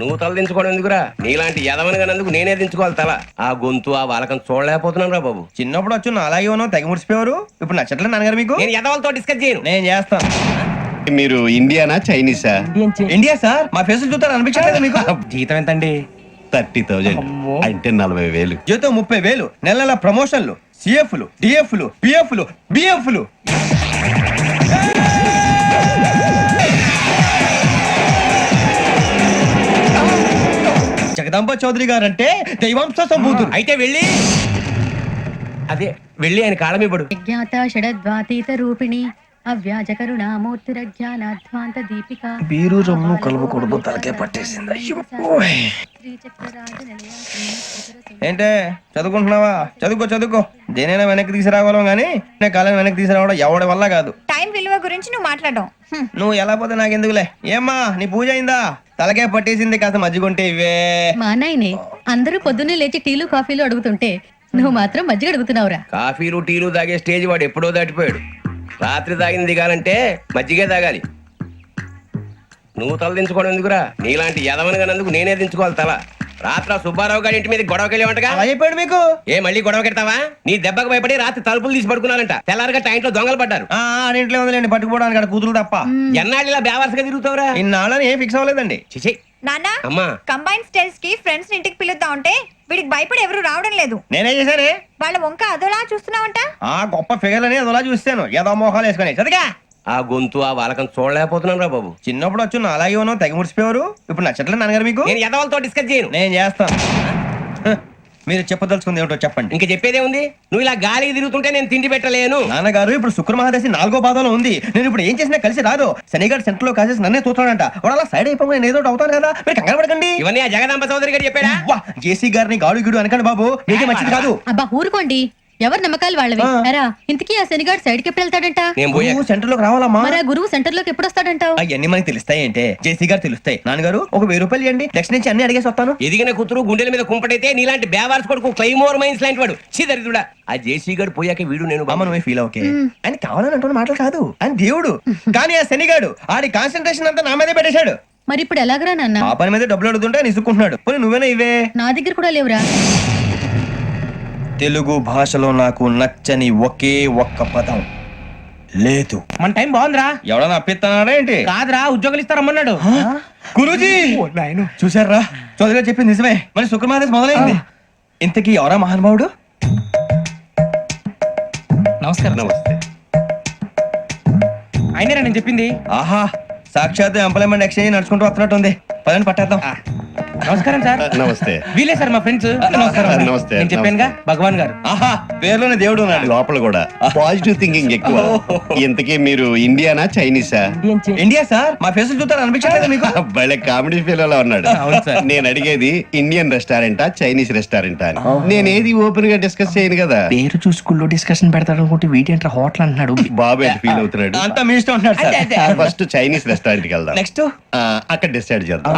నువ్వు తల దించుకోవడం ఎందుకురా? నీలాంటి యదవనగానందుకు నేనే దించుకోవాలి తల. ఆ గొంతు ఆ వాలకం చూడలేకపోతున్నాను రా బాబు. చిన్నప్పుడు వచ్చి నా అలాగే ఉన్నావు, తెగ ముడిచిపోయారు. ఇప్పుడు నచ్చట్లేదు నాన్నగారు మీకు? నేను యదవలతో డిస్కస్ చేయను. నేను చేస్తాను. మీరు ఇండియానా చైనీసా? India sir. మా ఫేసులు చూస్తారు అనిపించట్లేదు మీకు? జీతం ఎంతండి? 30,000 అంటే 40,000. జీతం 30,000, నెల నెల ప్రమోషన్లు, సిఎఫ్లు, డిఎఫ్లు, పిఎఫ్లు, బిఎఫ్లు. జగదాంబ చౌదరి గారు అంటే దైవాంశ సంభూతుడు. అయితే వెళ్ళి ఆయన కాళ్ళ మీద పడు. విజ్ఞాత షడద్వాతీత రూపిణి అవ్యాజ కరుణామూర్తిరజ్ఞానాధ్వాంత దీపిక. బీరు రమ్ము కలుపుకూడదు, తలకే పట్టేసింది. ఏంటే చదువుకుంటున్నావా? చదువుకో. దేనైనా వెనక్కి తీసుకురావాలం గానీ కాలం వెనక్కి తీసుకురావడం ఎవడి వల్ల కాదు. టైం విలువ గురించి నువ్వు మాట్లాడడం నువ్వు ఎలా పోతే నాకెందుకులే. ఏమ్మా నీ పూజ అయిందా? తలకే పట్టేసింది, కాస్త మజ్జిగుంటే ఇవే. మా నాయనే అందరూ పొద్దున్నే లేచి టీలు కాఫీలు అడుగుతుంటే నువ్వు మాత్రం మజ్జిగ అడుగుతున్నావురా. కాఫీలు టీలు తాగే స్టేజ్ వాడు ఎప్పుడో దాటిపోయాడు. రాత్రి తాగింది దిగాలంటే మజ్జిగే తాగాలి. నువ్వు తల దించుకోవడం ఎందుకురా? నీలాంటి యదవనగానందుకు నేనే దించుకోవాలి తల. రాత్ర సుబ్బారావు గారి ఇంటి మీద గొడవకెళ్ళేవంటగా. అలా చెప్పాడు మీకు? ఏ మళ్ళీ గొడవ కెడతావా? నీ దెబ్బకు భయపడి రాత్రి తలుపులు తీసి పడుకున్నారంట. తెల్లారగా టైంట్లో దొంగలు పడ్డారు. ఇంట్లో ఉందిలేండి, పట్టుకుపోవడానికి అక్కడ కూతురు తప్ప. ఎన్నాళ్ళు ఇలా బేవర్సగా తిరుగుతావురా? ఇన్నాళ్ళని ఏం ఫిక్స్ అవ్వలేదండి. చిచి నాన్న అమ్మా. కంబైన్ స్టైల్స్ కి ఫ్రెండ్స్ ఇంటికి పిలుద్దాం అంటే వీడికి భయపడి ఎవరు రావడం లేదు. నేనే చేశానే. వాళ్ళ వంక అదోలా చూస్తున్నావంట. గొప్ప ఫిగర్ అని అదోలా చూస్తాను, ఏదో మోహాలు వేసుకొని. చదిగా ఆ గొంతు ఆ వాలకం చూడలేకపోతున్నాను రా బాబు. చిన్నప్పుడు వచ్చి నా అలాగే ఉన్నావు, తెగ ముడిచిపోయారు. ఇప్పుడు నచ్చట్లేదు నాన్నగారు మీకు? నేను యదవలతో డిస్కస్ చేయను. నేను చేస్తాను. మీరు చెప్పదలుచుకుంది ఏమిటో చెప్పండి. ఇంకా చెప్పేదే ఉంది. నువ్వు ఇలా గాలికి తిరుగుతుంటే నేను తిండి పెట్టలేను. నాన్నగారు ఇప్పుడు శుక్ర మహాదశి 4వ పాదంలో ఉంది. నేను ఇప్పుడు ఏం చేసినా కలిసి రాదు. శనిగారు సెంటర్ లో కాసేసి నన్నే చూస్తాడంట. వాడు అలా సైడ్ అయిపోయి నేను ఏదో ఒకటి అవుతాను కదా, మీరు కంగారు పడకండి. ఇవన్నీ ఆ జగదాంబ చౌదరి గారు చెప్పాడా? జేసీ గారిని గాడు గిడు అనకండి బాబు, మీకే మంచిది కాదు. అబ్బా ఊరుకోండి, ఎవరు నమ్మకాలు వాళ్ళవి. అరా ఇంతకీ ఆ శనిగాడు సైడ్ కి ఎప్పుడు వెళ్తాడంట? నేను పోయా. సెంటర్ లోకి రావాలమ్మా. మరి ఆ గురువు సెంటర్ లోకి ఎప్పుడు వస్తాడంటావు? అవన్నీ మనకి తెలుస్తాయి అంటే జేసీ గారు తెలుస్తాయి. నాన్నగారు ఒక 1000 రూపాయలు ఇవ్వండి, నెక్స్ట్ నుంచి అన్ని అడిగేసి వస్తాను. ఎదిగిన కూతురు గుండెల మీద కుంపటైతే నీలాంటి బేవార్స్ కొడుకు క్లైమోర్ మైన్స్ లాంటి వాడు చీదరిదుడా. ఆ జేసీ గారు పోయాక వీడు నేను అమ్మ నువ్వే ఫీల్ ఓకే. ఆయన కావాలని అంటున్న మాటలు కాదు, ఆయన దేవుడు. కానీ ఆ శనిగాడు ఆడి కాన్సన్ట్రేషన్ అంతా నా మీదే పెట్టేశాడు. మరి ఇప్పుడు ఎలాగరా నాన్న? ఆ పని మీద డబ్బులు అడుగుతుంటే ఆయన ఇసుక్కుంటున్నాడు. పోనీ నువ్వేనా ఇవే? నా దగ్గర కూడా లేవురా. తెలుగు భాషలో నాకు నచ్చని ఒకే ఒక్క పదం లేదు. మన టైం బాగుందిరా. ఎవడన్నా అప్పిస్తున్నాడా ఏంటి? కాదురా, ఉద్యోగాలు ఇస్తారమ్మన్నాడు. గురూజీ చూసారా, చౌదరి గారు చెప్పింది నిజమే. మరి శుక్రమాదేశ్ మొదలైంది. ఇంతకీ ఎవరా మహానుభావుడు? నమస్కారం. నమస్తే. అయినరా నేను చెప్పింది? ఆహా, సాక్షాత్ ఎంప్లాయ్మెంట్ ఎక్స్చేంజ్ నడుచుకుంటూ వస్తున్నట్టు ఉంది. పదండి పట్టేద్దాం. నమస్కారం సార్. నమస్తే. వీలే సార్ మా ఫ్రెండ్స్. నమస్తే. నేను చెప్పానుగా భగవాన్ గారు. ఆహా, పేర్లోనే దేవుడు ఉన్నాడు. లోపల కూడా పాజిటివ్ థింకింగ్ ఎక్కువ. ఇంతకీ మీరు ఇండియానా చైనీసా? India sir. మా ఫేసులు చూస్తారు అనిపించట్లేదు మీకు? భలే కామెడీ ఫీల్ అలా ఉన్నాడు. నేను అడిగేది ఇండియన్ రెస్టారెంటా చైనీస్ రెస్టారెంటా అని. నేను ఏది ఓపెన్ గా డిస్కస్ చేయను కదా. పేరు చూసుకుల్లో డిస్కషన్ పెడతాడు అనుకుంటే వీటేంట్రా హోటల్ అంటున్నాడు. బాబు ఎట్ ఫీల్ అవుతున్నాడు. అంతా మీ ఇష్టం ఉన్నాడు సార్. ఫస్ట్ చైనీస్ రెస్టారెంట్ కి వెళ్దాం. నెక్స్ట్ అక్కడ డిసైడ్ చేద్దాం.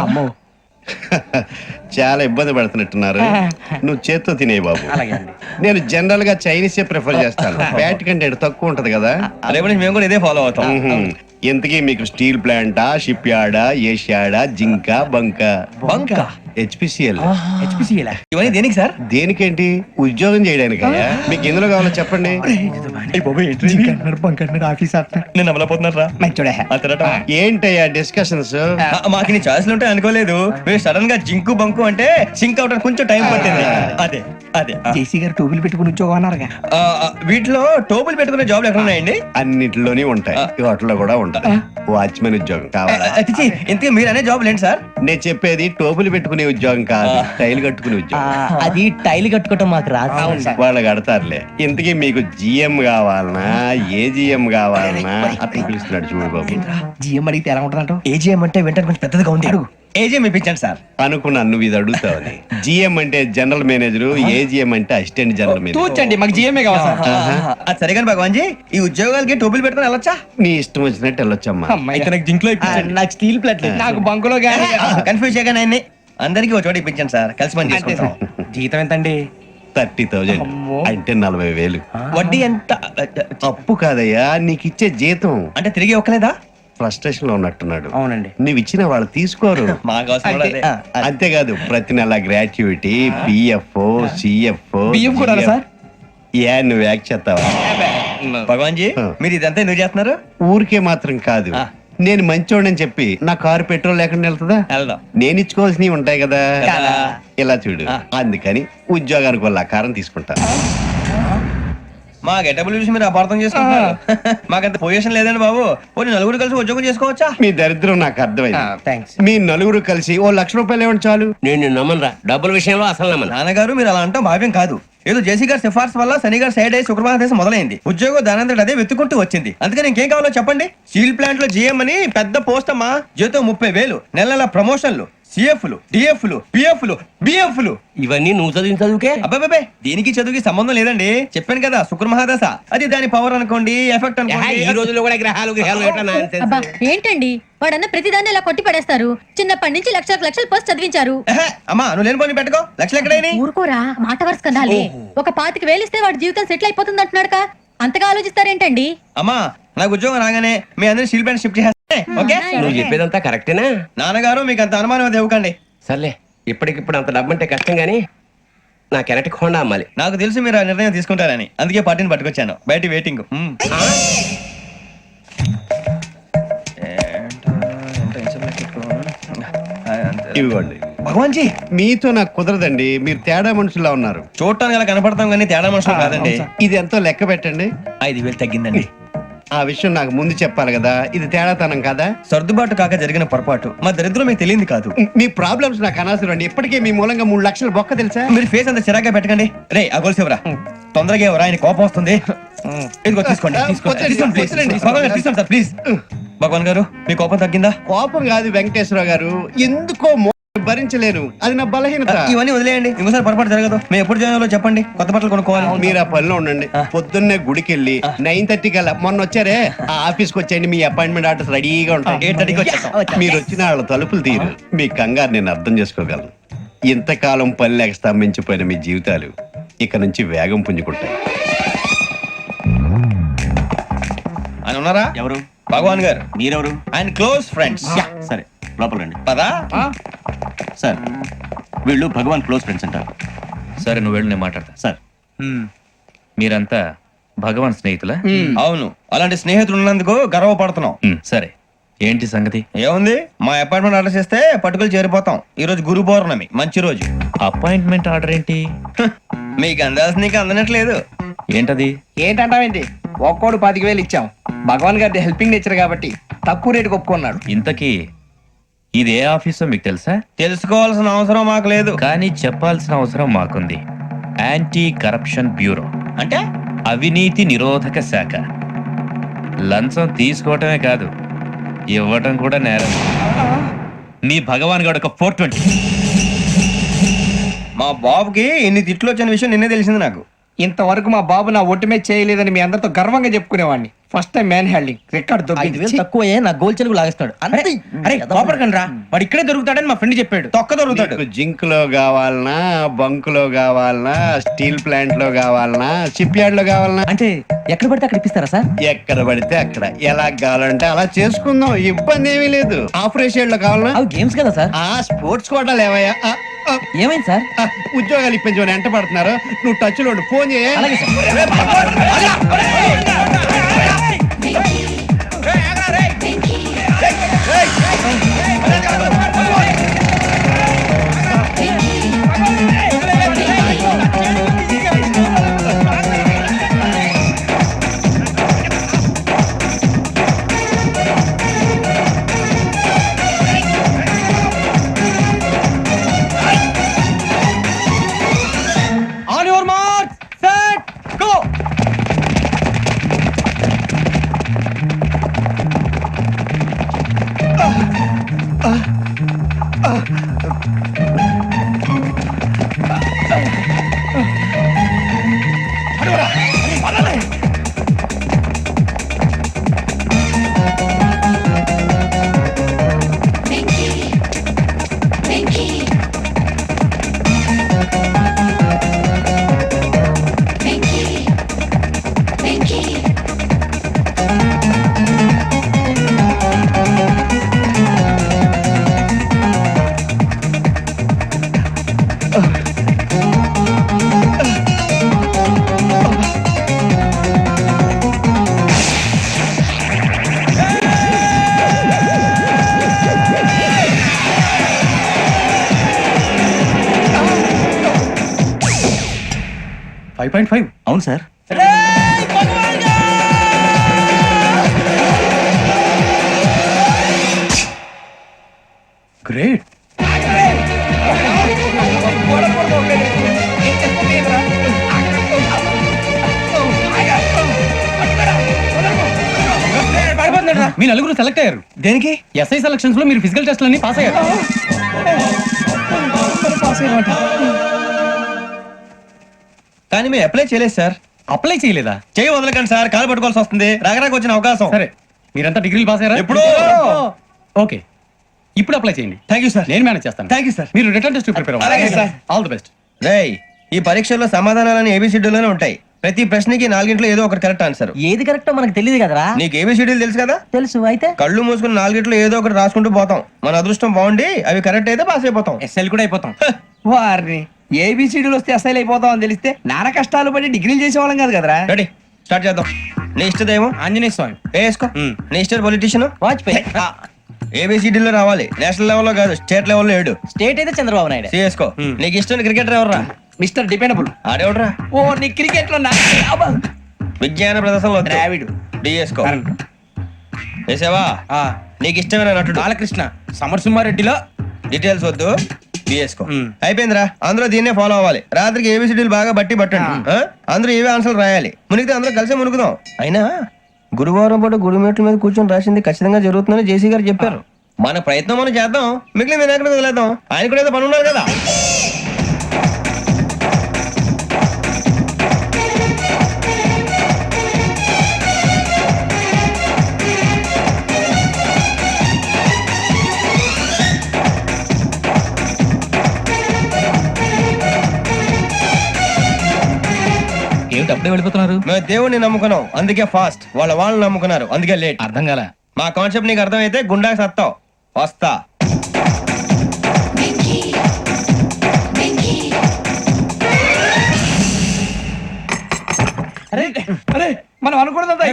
చాలా ఇబ్బంది పడుతున్నట్టున్నారు. నువ్వు చేత్తో తినే బాబు. నేను జనరల్ గా చైనీసే ప్రిఫర్ చేస్తాను. ఫ్యాట్ కంటెంట్ తక్కువ ఉంటది కదా. అదే మేము కూడా ఇదే ఫాలో అవుతాం. ఇంతకీ మీకు స్టీల్ ప్లాంటా, షిప్ యార్డా, ఏషియాడా, జింక, బంకా? హెచ్పిసిఎల్. ఇవన్నీ దేనికి సార్? దేనికేంటి? ఉద్యోగం చేయడానికి. మీకు ఎందులో కావాలో చెప్పండి. నేను అమలపోతున్నారా? ఏంటయ్యా డిస్కషన్స్? మాకు నీ ఛాయిస్లు ఉంటాయి అనుకోలేదు. మీరు సడన్ గా జింకు బంకు అంటే సింక్ అవడానికి కొంచెం టైం పట్టింది. అదే అదే జేసీ గారు టోపీలు పెట్టుకుని ఉద్యోగం అన్నారుగా. వీటిలో టోపులు పెట్టుకునే జాబ్లు ఎక్కడ ఉన్నాయండి? అన్నిటిలోనే ఉంటాయి, వాటిలో కూడా ఉంటాయి. వాచ్మెన్ ఉద్యోగం కావాలా? ఇంతకీ మీరు అనే జాబ్ లేండి సార్? నేను చెప్పేది టోపులు పెట్టుకునే ఉద్యోగం కాదు, టైల్ కట్టుకునే ఉద్యోగం. అది టైల్ కట్టుకోవటం మాకు రాదు. వాళ్ళు కడతారులే. ఇంతకీ మీకు జిఎం కావాలనా, ఏజిఎం కావాలనా? అట్లా పిలుస్తున్నాడు చూడు బాబు. జిఎం అడిగితే ఎలా ఉంటుందంట? ఏజిఎం అంటే వెంటనే కొంచెం పెద్దదిగా ఉంది. అడుగు. ఏజిఎం ఇప్పించండి సార్. అనుకున్నాను నువ్వు ఇది అడుగుతావని. జిఎం అంటే జనరల్ మేనేజర్, ఏజిఎం అంటే అసిస్టెంట్ జనరల్ మేనేజర్. తూచండి, మాకు జిఎంఏ కావాలి సార్. అది సరే కానీ భగవాన్ జీ, ఈ ఉద్యోగాలకి టోపులు పెట్టుకుని వెళ్ళొచ్చా? నీ ఇష్టం వచ్చినట్టు వెళ్ళొచ్చమ్మా. నాకు స్టీల్ ప్లేట్, నాకు బంకులో గానీ. కన్ఫ్యూజ్ చేయగానే ఆయన్ని అందరికీ ఒక చోట ఇప్పించండి సార్, కలిసి పని చేసుకుంటాం. జీతం ఎంతండి? 30,000 అంటే 40,000. వడ్డీ ఎంత? అప్పు కాదయ్యా, నీకు ఇచ్చే జీతం. అంటే తిరిగి ఒక్కలేదా? ఫ్రస్ట్రేషన్ లో ఉన్నట్టున్నాడు. అవునండి. నువ్వు ఇచ్చిన వాళ్ళు తీసుకోరు. మాకు అవసరం కూడా అదే. అంతేకాదు ప్రతి నెల గ్రాట్యుటీ, పిఎఫ్, సిఎఫ్. బియ్యం కూడా సార్? ఏ నువ్వు యాక్ట్ చేస్తావా? భగవాన్ జీ మీరు ఇదంతా ఎందుకు చేస్తున్నారు? ఊరికే మాత్రం కాదు, నేను మంచోడని చెప్పి నా కారు పెట్రోల్ లేకుండా వెళ్తుందా? వెళ్దాం. నేను ఇచ్చుకోవాల్సినవి ఉంటాయి కదా. కదా. ఇలా చూడు, అందుకని ఉద్యోగానికి వాళ్ళ ఆకారం తీసుకుంటా. మా గెటబుల్ చూసి మీరు అపార్థం చేసుకుంటున్నారు. మాకంత పొజిషన్ లేదండి బాబు. పోనీ నలుగురు కలిసి ఉద్యోగం చేసుకోవచ్చా? మీ దరిద్రం నాకు అర్థమైంది. థ్యాంక్స్. మీ నలుగురు కలిసి ఓ ₹1,00,000 ఇవ్వండి చాలు. నేను నమ్మనరా, డబ్బుల విషయంలో అసలు నమ్మను. నాన్నగారు మీరు అలా అంటాం భావ్యం కాదు. ఏదో జేసీ గారి సిఫార్సు వల్ల శని గారు సైడ్ అయ్యి శుక్రవారం దేశం మొదలైంది. ఉద్యోగం దానంతటి అదే వెతుకుంటూ వచ్చింది. అందుకని ఇంకేం కావాలో చెప్పండి. స్టీల్ ప్లాంట్ లో జీఎం అని పెద్ద పోస్ట్ అమ్మా. జీతం 30,000, నెల నెల ప్రమోషన్లు, సిఎఫ్లు, డిఎఫ్లు, పిఎఫ్లు, బిఎఫ్లు. ఇవన్నీ నువ్వు చదివిన చదువుకే. అబ్బాబే దీనికి చదువుకి సంబంధం లేదండి. చెప్పాను కదా శుక్ర మహాదశ. అది దాని పవర్ అనుకోండి, ఎఫెక్ట్ ఈ అనుకోండి. రోజుల్లో కూడా గ్రహాలు ఏటా nonsense. అబ్బా ఏంటండి వాడన్న ప్రతిదాన్ని ఇలా కొట్టి పడేస్తారు. చిన్నప్పటి నుంచి లక్షలకు లక్షలు పోస్ట్ చదివించారు. ఎహె, అమ్మా నువ్వు లేని పోనీ పెట్టుకో. లక్షలు ఎక్కడైనా ఊరుకోరా, మాట వరుస కదాలే. ఒక 25,000 ఇస్తే వాడి జీవితం సెటిల్ అయిపోతుంది అంటున్నాడుకా. అంతగా ఆలోచిస్తారేంటండి? అమ్మా నాకు ఉద్యోగం రాగానే మీ అందరినీ స్టీల్ ప్లాంట్ షిఫ్ట్ చేస్తే ఓకే. నువ్వు చెప్పేదంతా కరెక్టేనా? నాన్నగారు మీకు అంత అనుమానం అది ఇవ్వకండి. సర్లే, ఇప్పటికిప్పుడు అంత డబ్బు అంటే కష్టం గానీ నా కెనటిక్ హోండా అమ్మాలి. నాకు తెలుసు మీరు ఆ నిర్ణయం తీసుకుంటారని, అందుకే పార్టీని పట్టుకొచ్చాను. బయట వెయిటింగ్. ఇవ్వండి. భగవాన్ జీ మీతో నాకు కుదరదండి, మీరు తేడా మనుషులా ఉన్నారు. చూడటానికి అలా కనపడతాం కానీ తేడా మనుషులు కాదండి. ఇది ఎంతో లెక్క పెట్టండి. 5,000 తగ్గిందండి. ఆ విషయం నాకు ముందు చెప్పాలి కదా. ఇది తేడాతనం కదా. సర్దుబాటు కాక జరిగిన పొరపాటు. మా దరిద్రం మీకు తెలియదు కాదు. మీ ప్రాబ్లమ్స్ నాకు అనవసరం అండి. ఇప్పటికే మీ మూలంగా 3 లక్షల బొక్క తెలుసా? మీరు ఫేస్ అంత చిరాగ్గా పెట్టకండి. రే ఆ గొలుసు ఎవరా? తొందరగా ఎవరా? ఆయన కోపం వస్తుంది. ఇదిగో తీసుకోండి. తీసుకోండి ప్లీజ్. భగవాన్ గారు తీసుకోండి సార్ ప్లీజ్. భగవాన్ గారు మీ కోపం తగ్గిందా? కోపం కాదు వెంకటేశ్వర గారు, ఎందుకో భరించలేను. అది నా బలహీనత. ఇవన్నీ వదిలేయండి. ఇంకోసారి పొరపాటు జరగదు. మేము ఎప్పుడు జాయిన్ చెప్పండి. కొత్త బట్టలు కొనుక్కోవాలి. మీరు ఆ పనిలో ఉండండి. పొద్దున్నే గుడికి వెళ్ళి 9:30 కల్లా, మొన్న వచ్చారే ఆ ఆఫీస్కి వచ్చేయండి. మీ అపాయింట్మెంట్ ఆర్డర్స్ రెడీగా ఉంటాయి. 8:30కి వచ్చేస్తాం. మీరు వచ్చిన వాళ్ళ తలుపులు తీరు. మీ కంగారు నేను అర్థం చేసుకోగలను. ఇంతకాలం పని లేక స్తంభించిపోయిన మీ జీవితాలు ఇక నుంచి వేగం పుంజుకుంటాయి. ఆయన ఉన్నారా? ఎవరు? భగవాన్ గారు. మీరెవరు? ఆయన క్లోజ్ ఫ్రెండ్స్. సరే లోపల రండి. పదా సార్ వీళ్ళు భగవాన్ క్లోజ్ ఫ్రెండ్స్ అంటారు. సరే నువ్వు వెళ్ళు, నేను మాట్లాడతా. సార్ మీరంతా భగవాన్ స్నేహితులా? అవును, అలాంటి స్నేహితులు ఉన్నందుకు గర్వపడుతున్నాం. సరే ఏంటి సంగతి? ఏముంది, మా అపాయింట్మెంట్ ఆర్డర్ చేస్తే పట్టుకులు చేరిపోతాం. ఈ రోజు గురు పౌర్ణమి, మంచి రోజు. అపాయింట్మెంట్ ఆర్డర్ ఏంటి? మీకు అందాల్సిన నీకు అందనట్లేదు. ఏంటది? ఏంటంటావేంటి? ఒక్కోడు 25,000 ఇచ్చాం. భగవాన్ గారి హెల్పింగ్ నేచర్ కాబట్టి తక్కువ రేటుకి ఒప్పుకున్నాడు. ఇంతకీ ఇది ఏ ఆఫీసో మీకు తెలుసా? తెలుసుకోవాల్సిన అవసరం మాకు లేదు. కానీ చెప్పాల్సిన అవసరం మాకుంది. యాంటీ కరప్షన్ బ్యూరో అంటే అవినీతి నిరోధక శాఖ. లంచం తీసుకోవటమే కాదు, ఇవ్వటం కూడా నేరం. మీ భగవాన్ గారు ఒక 420. మా బాబుకి ఇన్ని తిట్లు వచ్చిన విషయం నిన్నే తెలిసింది నాకు. ఇంతవరకు మా బాబు నా ఒట్టుమే చేయలేదని మీ అందరితో గర్వంగా చెప్పుకునేవాడిని. First time man handing record తక్కువ నా గోల్ చెలుగు లాగేస్తాడు. అరే కోపడకండి రా, వాడు ఇక్కడే దొరుకుతాడని మా ఫ్రెండ్ చెప్పాడు. తొక్క దొరుకుతాడు. జింక్ లో కావాలనా, బంక్ లో కావాలనా, స్టీల్ ప్లాంట్ లో కావాలనా, షిప్ యార్డ్ లో కావాలనా? అంటే ఎక్కడ పడితే అక్కడ ఇప్పిస్తారా సార్? ఎక్కడ పడితే అక్కడ, ఎలా కావాలంటే అలా చేసుకుందాం. ఇబ్బంది ఏమీ లేదు. ఆపరేషన్ లో కావాలనా? అవి గేమ్స్ కదా సార్. ఆ స్పోర్ట్స్ కోటా లేవయ్యా. ఏమైంది సార్? ఉద్యోగాలు ఇప్పించమని ఎంట పడుతున్నారు. నువ్వు టచ్ లో ఫోన్ చేయ. అలాగే sir. On your mark, set, go. 5.5 అవును సార్. గ్రేట్. మీ నలుగురు సెలెక్ట్ అయ్యారు. దేనికి? ఎస్ఐ సెలక్షన్స్ లో మీరు ఫిజికల్ టెస్ట్ అన్ని పాస్ అయ్యారు. కానీ మేము అప్లై చేయలేదు సార్. అప్లై చేయలేదా? చేయి వదలకండి సార్, కాలు పట్టుకోవాల్సి వస్తుంది. రాగరాకు వచ్చిన అవకాశం. సరే, మీరంతా డిగ్రీలు పాస్ అయ్యారా? ఎప్పుడు? ఓకే, ఇప్పుడు అప్లై చేయండి. థ్యాంక్ యూ సార్, నేను మేనేజ్ చేస్తాను. Thank you sir. మీరు రిటర్న్ టెస్ట్ ప్రిపేర్ అవ్వాలి. Sir, all the best. రేయ్, ఈ పరీక్షల్లో సమాధానాలని ఏబిసిడ్యూల్లోనే ఉంటాయి. ప్రతి ప్రశ్నకి 4 ఏదో ఒకటి కరెక్ట్ ఆన్సర్. ఏది కరెక్టో మనకు తెలియదు కదరా. నీకు ఏబిసిడ్యూల్ తెలుసు కదా? తెలుసు. అయితే కళ్ళు మూసుకుని 4 ఏదో ఒకటి రాసుకుంటూ పోతాం. మన అదృష్టం బాగుండి అవి కరెక్ట్ అయితే పాస్ అయిపోతాం. ఎస్ఎల్ కూడా అయిపోతాం. వారిని ఏబిసిడీలు వస్తే ఎస్ఐలు అయిపోతాం అని తెలిస్తే నాన్న కష్టాలు పడి డిగ్రీలు చేసేవాళ్ళం కాదు కదరా. రెడీ, స్టార్ట్ చేద్దాం. నీ ఇష్టదేమో ఆంజనేయ స్వామి. వేసుకో. నీ ఇష్ట పొలిటీషియన్ వాజ్పేయి. ఏబిసిడీలో రావాలి. నేషనల్ లెవెల్లో కాదు, స్టేట్ లెవెల్లో 7. స్టేట్ అయితే చంద్రబాబు నాయుడు. సిఎస్కో. నీకు ఇష్టం క్రికెటర్ ఎవర్రా? Mister dependable. ఆడేవడరా? ఓ నీ క్రికెట్ లో విజ్ఞాన ప్రదర్శనలో ద్రావిడు. డిఎస్కో. వేసావా? నీకు ఇష్టమైన నటుడు? బాలకృష్ణ. సమర్సింహారెడ్డిలో డీటెయిల్స్ వద్దు, డిఎస్కో. అయిపోయిందిరా, అందరూ దీన్నే ఫాలో అవ్వాలి. రాత్రికి ఏబిసిడీలు బాగా బట్టి పట్టండి. అందరూ ఏవే ఆన్సర్లు రాయాలి. మునిగితే అందరూ కలిసి మునుగుదాం. అయినా గురువారం పాటు గురుమేట్ల మీద కూర్చొని రాసింది ఖచ్చితంగా జరుగుతుందని జేసీ గారు చెప్పారు. మన ప్రయత్నం మనం చేద్దాం, మిగిలిన వినాయకుడు వదిలేద్దాం. ఆయన కూడా ఏదో పని ఉన్నారు కదా. ఏమిటి అప్పుడే వెళ్ళిపోతున్నారు? మేము దేవుడిని నమ్ముకున్నాం, అందుకే ఫాస్ట్. వాళ్ళని నమ్ముకున్నారు, అందుకే లేట్. అర్థం కాల. మా కాన్సెప్ట్ నీకు అర్థమైతే గుండాకి సత్తావు. వస్తా. మనం అనుకున్నదంతా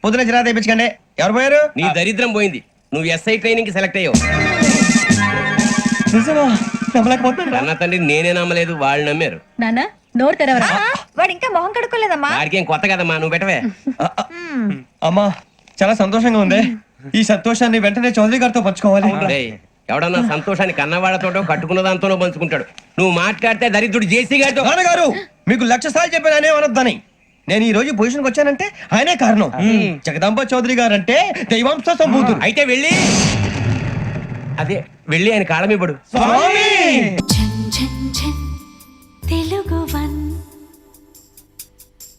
పొద్దున చిరా తెప్పించకండి. ఎవరు పోయారు? నీ దరిద్రం పోయింది. నువ్వు ఎస్ఐ ట్రైనింగ్ కి సెలెక్ట్ అయ్యావు. అన్న తండ్రి నేనే నమ్మలేదు, వాళ్ళు నమ్మారు. నాన్న, నోరు తెరవరా. వాడు ఇంకా మొహం కడుక్కోలేదమ్మా. వాడికి ఏం కొత్త కదమ్మా, నువ్వు పెట్టవే. అమ్మా, చాలా సంతోషంగా ఉంది. ఈ సంతోషాన్ని వెంటనే చౌదరి గారితో పంచుకోవాలి. డేయ్, ఎవడన్నా సంతోషాన్ని కన్నవాళ్లతోటో కట్టుకున్న దాంతోనో పంచుకుంటాడు. నువ్వు మాట్లాడితే దరిద్రుడు జేసీ గారితో. నాన్నగారు, మీకు 1,00,000 సార్లు చెప్పాను అనే అనొద్దని. నేను ఈ రోజు పొజిషన్కి వచ్చానంటే ఆయనే కారణం. జగదాంబ చౌదరి గారు అంటే దైవాంశ సంభూతుడు. అయితే వెళ్ళి వెళ్ళి ఆయన కాళ్ళ మీద పడు. స్వామి తెలుగు వన్